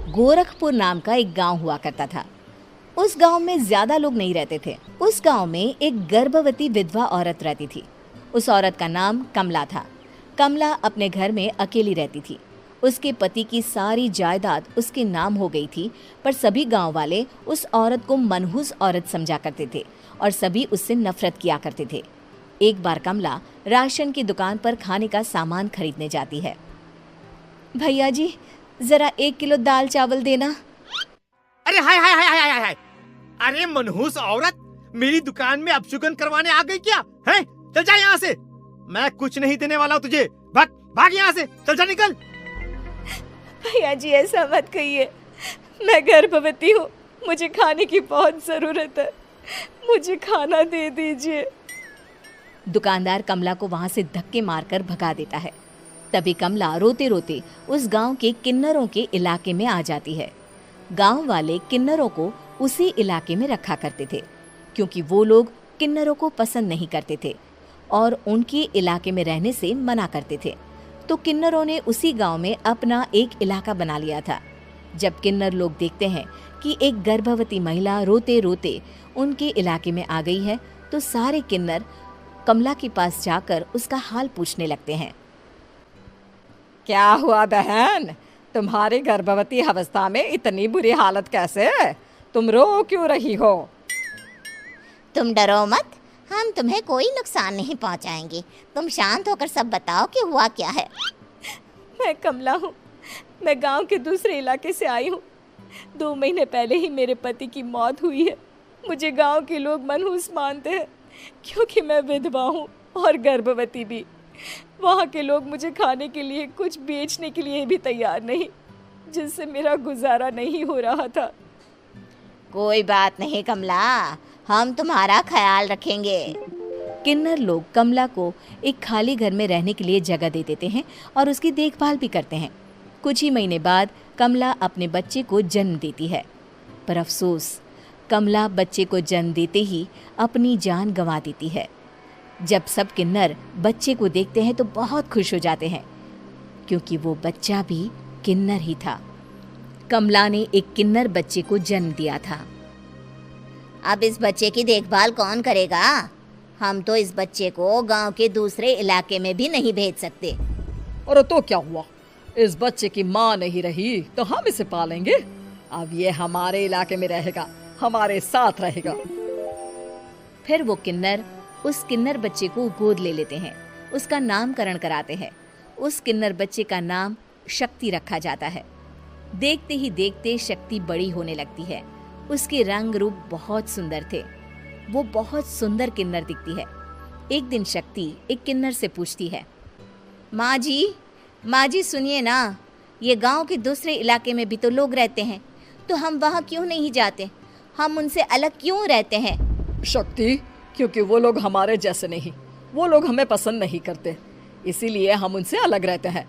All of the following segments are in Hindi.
गोरखपुर नाम का एक गांव हुआ करता था। उस गांव में ज्यादा लोग नहीं रहते थे। उस गांव में एक गर्भवती विधवा औरत रहती थी। उस औरत का नाम कमला था। कमला अपने घर में अकेली रहती थी। उसके पति की सारी जायदाद उसके नाम हो गई थी, पर सभी गांव वाले उस औरत को मनहूस औरत समझा करते थे और सभी उससे नफरत किया करते थे। एक बार कमला राशन की दुकान पर खाने का सामान खरीदने जाती है। भैया जी, जरा 1 किलो दाल चावल देना। अरे हाय हाय हाय हाय हाय हाय! अरे मनहूस औरत, मेरी दुकान में अपशुगन करवाने आ गई क्या? हैं? चल जा यहाँ से, मैं कुछ नहीं देने वाला हूँ तुझे। भाग भाग यहाँ से, चल जा, निकल। भैया जी, ऐसा मत कहिए, मैं गर्भवती हूँ, मुझे खाने की बहुत ज़रूरत है, मुझे खाना दे दीजिए। दुकानदार कमला को वहां से धक्के मारकर भगा देता है। तभी कमला रोते रोते उस गांव के किन्नरों के इलाके में आ जाती है। गांव वाले किन्नरों को उसी इलाके में रखा करते थे, क्योंकि वो लोग किन्नरों को पसंद नहीं करते थे और उनके इलाके में रहने से मना करते थे। तो किन्नरों ने उसी गांव में अपना एक इलाका बना लिया था। जब किन्नर लोग देखते हैं कि एक गर्भवती महिला रोते रोते उनके इलाके में आ गई है, तो सारे किन्नर कमला के पास जाकर उसका हाल पूछने लगते हैं। क्या हुआ बहन, तुम्हारी गर्भवती अवस्था में इतनी बुरी हालत कैसे है? तुम रो क्यों रही हो? तुम डरो मत, हम तुम्हें कोई नुकसान नहीं पहुंचाएंगे। तुम शांत होकर सब बताओ कि हुआ क्या है। मैं कमला हूँ, मैं गांव के दूसरे इलाके से आई हूँ। 2 महीने पहले ही मेरे पति की मौत हुई है। मुझे गांव के लोग मनहूस मानते हैं, क्योंकि मैं विधवा हूँ और गर्भवती भी। वहाँ के लोग मुझे खाने के लिए कुछ बेचने के लिए भी तैयार नहीं, जिससे मेरा गुजारा नहीं हो रहा था। कोई बात नहीं कमला, हम तुम्हारा ख्याल रखेंगे। किन्नर लोग कमला को एक खाली घर में रहने के लिए जगह दे देते हैं और उसकी देखभाल भी करते हैं। कुछ ही महीने बाद कमला अपने बच्चे को जन्म देती है, पर अफसोस, कमला बच्चे को जन्म देते ही अपनी जान गंवा देती है। जब सब किन्नर बच्चे को देखते हैं तो बहुत खुश हो जाते हैं, क्योंकि वो बच्चा भी किन्नर ही था। कमला ने एक किन्नर बच्चे को जन्म दिया था। अब इस बच्चे की देखभाल कौन करेगा? हम तो इस बच्चे को गांव के दूसरे इलाके में भी नहीं भेज सकते। और तो क्या हुआ, इस बच्चे की माँ नहीं रही तो हम इसे पालेंगे। अब ये हमारे इलाके में रहेगा, हमारे साथ रहेगा। फिर वो किन्नर उस किन्नर बच्चे को गोद ले लेते हैं, उसका नामकरण कराते हैं। उस किन्नर बच्चे का नाम शक्ति रखा जाता है। देखते ही देखते शक्ति बड़ी होने लगती है। उसके रंग रूप बहुत सुंदर थे। वो बहुत सुंदर किन्नर दिखती है। एक दिन शक्ति एक किन्नर से पूछती है, माँ जी सुनिए ना, ये गांव के दूसरे इलाके में भी तो लोग रहते हैं, तो हम वहाँ क्यों नहीं जाते? हम उनसे अलग क्यों रहते हैं? शक्ति, क्योंकि वो लोग हमारे जैसे नहीं, वो लोग हमें पसंद नहीं करते, इसीलिए हम उनसे अलग रहते हैं।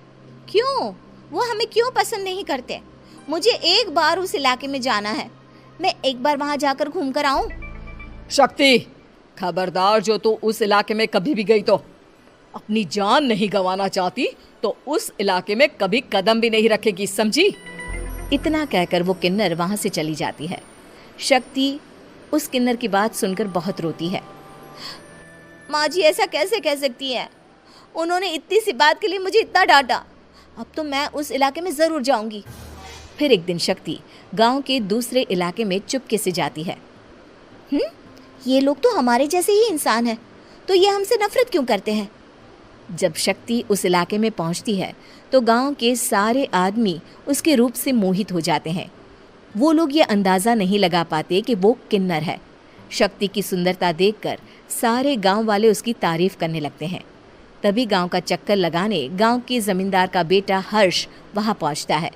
क्यों? वो हमें क्यों पसंद नहीं करते? मुझे एक बार उस इलाके में जाना है, मैं एक बार वहाँ जाकर घूम कर आऊँ। शक्ति, खबरदार, जो तू उस इलाके में कभी भी गई तो अपनी जान नहीं गंवाना चाहती तो उस इलाके में कभी कदम भी नहीं रखेगी, समझी? इतना कहकर वो किन्नर वहाँ से चली जाती है। शक्ति उस किन्नर की बात सुनकर बहुत रोती है। माँ जी, ऐसा कैसे कह सकती है? उन्होंने इतनी सी बात के लिए मुझे इतना डांटा। अब तो मैं उस इलाके में ज़रूर जाऊंगी। फिर एक दिन शक्ति गांव के दूसरे इलाके में चुपके से जाती है। ये लोग तो हमारे जैसे ही इंसान हैं, तो ये हमसे नफरत क्यों करते हैं? जब शक्ति उस इलाके में पहुंचती है तो गांव के सारे आदमी उसके रूप से मोहित हो जाते हैं। वो लोग ये अंदाज़ा नहीं लगा पाते कि वो किन्नर है। शक्ति की सुंदरता देखकर सारे गांव वाले उसकी तारीफ करने लगते हैं। तभी गांव का चक्कर लगाने गांव के जमींदार का बेटा हर्ष वहां पहुंचता है।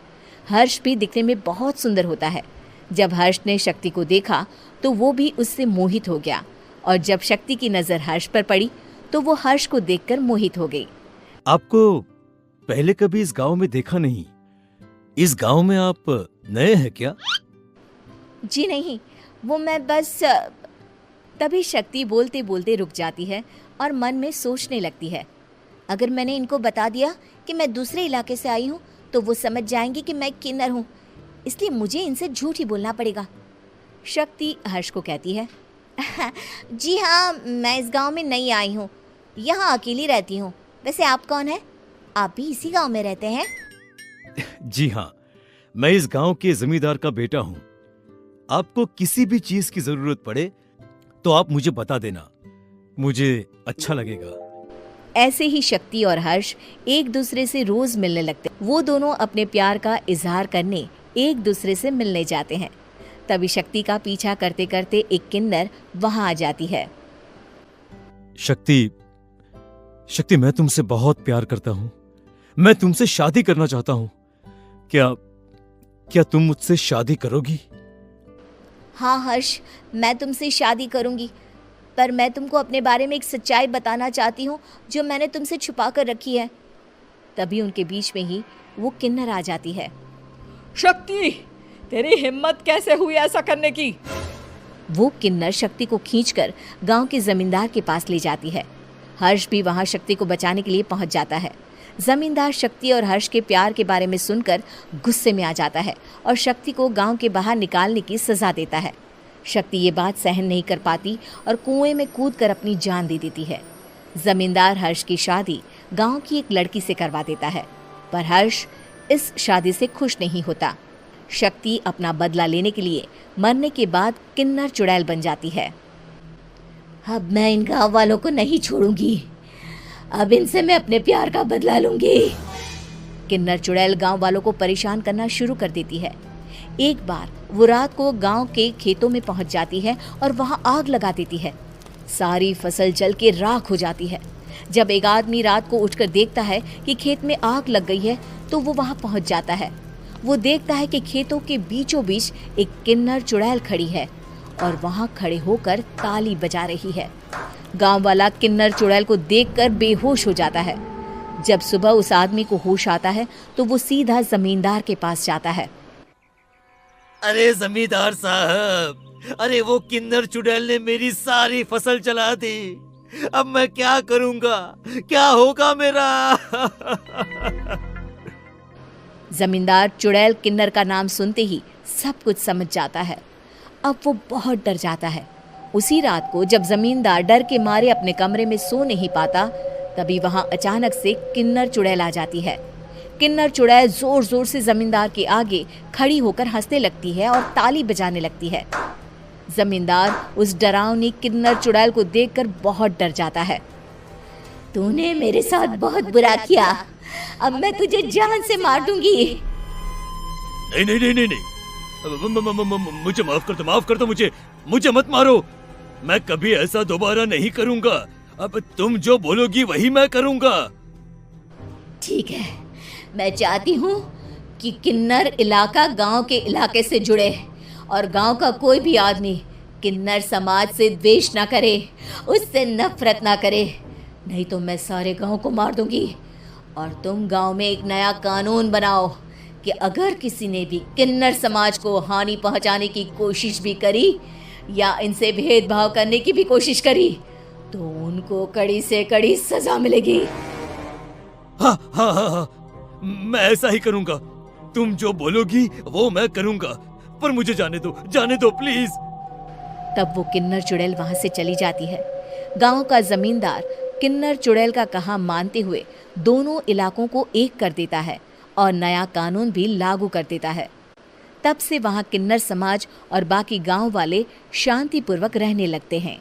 हर्ष भी दिखने में बहुत सुंदर होता है। जब हर्ष ने शक्ति को देखा तो वो भी उससे मोहित हो गया, और जब शक्ति की नज़र हर्ष पर पड़ी तो वो हर्ष को देखकर मोहित हो गई। आपको पहले कभी इस गांव में देखा नहीं। इस गांव में आप नए हैं क्या? जी नहीं, वो मैं बस। तभी शक्ति बोलते बोलते रुक जाती है और मन में सोचने लगती है, अगर मैंने इनको बता दिया कि मैं दूसरे इलाके से आई हूँ तो वो समझ जाएंगे कि मैं किन्नर हूँ, इसलिए मुझे इनसे झूठ ही बोलना पड़ेगा। शक्ति हर्ष को कहती है, जी हाँ, मैं इस गांव में नई आई हूँ, यहाँ अकेली रहती हूँ। वैसे आप कौन है? आप भी इसी गांव में रहते हैं? जी हाँ, मैं इस गांव के जमींदार का बेटा हूँ। आपको किसी भी चीज की जरूरत पड़े तो आप मुझे बता देना, मुझे अच्छा लगेगा। ऐसे ही शक्ति और हर्ष एक दूसरे से रोज मिलने लगते। वो दोनों अपने प्यार का इजहार करने एक दूसरे से मिलने जाते हैं। तभी शक्ति का पीछा करते करते एक किन्नर वहां आ जाती है। शक्ति, शक्ति, मैं तुमसे बहुत प्यार करता हूँ। मैं तुमसे शादी करना चाहता हूँ। क्या तुम मुझसे शादी करोगी? हाँ हर्ष, मैं तुमसे शादी करूँगी, पर मैं तुमको अपने बारे में एक सच्चाई बताना चाहती हूँ जो मैंने तुमसे छुपा कर रखी है। तभी उनके बीच में ही वो किन्नर आ जाती है। शक्ति, तेरी हिम्मत कैसे हुई ऐसा करने की? वो किन्नर शक्ति को खींचकर गांव के जमींदार के पास ले जाती है। हर्ष भी वहां शक्ति को बचाने के लिए पहुंच जाता है। जमींदार शक्ति और हर्ष के प्यार के बारे में सुनकर गुस्से में आ जाता है और शक्ति को गांव के बाहर निकालने की सजा देता है। शक्ति ये बात सहन नहीं कर पाती और कुएं में कूदकर अपनी जान दे देती है। जमींदार हर्ष की शादी गांव की एक लड़की से करवा देता है, पर हर्ष इस शादी से खुश नहीं होता। शक्ति अपना बदला लेने के लिए मरने के बाद किन्नर चुड़ैल बन जाती है। अब मैं इन गाँव वालों को नहीं छोड़ूंगी, अब इनसे मैं अपने प्यार का बदला लूंगी। किन्नर चुड़ैल गांव वालों को परेशान करना शुरू कर देती है। एक बार वो रात को गांव के खेतों में पहुंच जाती है और वहां आग लगा देती है। सारी फसल जल के राख हो जाती है। जब एक आदमी रात को उठकर देखता है कि खेत में आग लग गई है तो वो वहां पहुंच जाता है। वो देखता है कि खेतों के बीचों बीच एक किन्नर चुड़ैल खड़ी है और वहां खड़े होकर ताली बजा रही है। गांव वाला किन्नर चुड़ैल को देखकर बेहोश हो जाता है। जब सुबह उस आदमी को होश आता है तो वो सीधा जमींदार के पास जाता है। अरे जमींदार साहब, अरे वो किन्नर चुड़ैल ने मेरी सारी फसल जला दी। अब मैं क्या करूंगा? क्या होगा मेरा? जमींदार चुड़ैल किन्नर का नाम सुनते ही सब कुछ समझ जाता है। अब वो बहुत डर जाता है। उसी रात को जब जमींदार डर के मारे अपने कमरे में सो नहीं पाता, तभी वहां अचानक से किन्नर चुड़ैल आ जाती है। किन्नर चुड़ैल जोर जोर से जमींदार के आगे खड़ी होकर हंसने लगती है और ताली बजाने लगती है। जमींदार उस डरावनी किन्नर चुड़ैल को देखकर बहुत डर जाता है। तूने मेरे साथ बहुत बुरा किया, अब मैं तुझे जान से मार दूंगी। नहीं नहीं नहीं नहीं नहीं, मुझे माफ कर दो, मुझे मत मारो। मैं कभी ऐसा दोबारा नहीं करूंगा। अब तुम जो बोलोगी वही मैं करूंगा। ठीक है, मैं चाहती हूँ कि किन्नर इलाका गांव के इलाके से जुड़े और गांव का कोई भी आदमी किन्नर समाज से द्वेष ना करे, उससे नफरत ना करे, नहीं तो मैं सारे गांव को मार दूंगी। और तुम गांव में एक नया कानून बनाओ कि अगर किसी ने भी किन्नर समाज को हानि पहुंचाने की कोशिश भी करी या इनसे भेदभाव करने की भी कोशिश करी तो उनको कड़ी से कड़ी सजा मिलेगी। हाँ हाँ हाँ हाँ, मैं ऐसा ही करूंगा। तुम जो बोलोगी वो मैं करूंगा, पर मुझे जाने दो प्लीज। तब वो किन्नर चुड़ैल वहां से चली जाती है। गांव का जमींदार किन्नर चुड़ैल का कहा मानते हुए दोनों इलाकों को एक कर देता है और नया कानून भी लागू कर देता है। तब से वहां किन्नर समाज और बाकी गांव वाले शांतिपूर्वक रहने लगते हैं।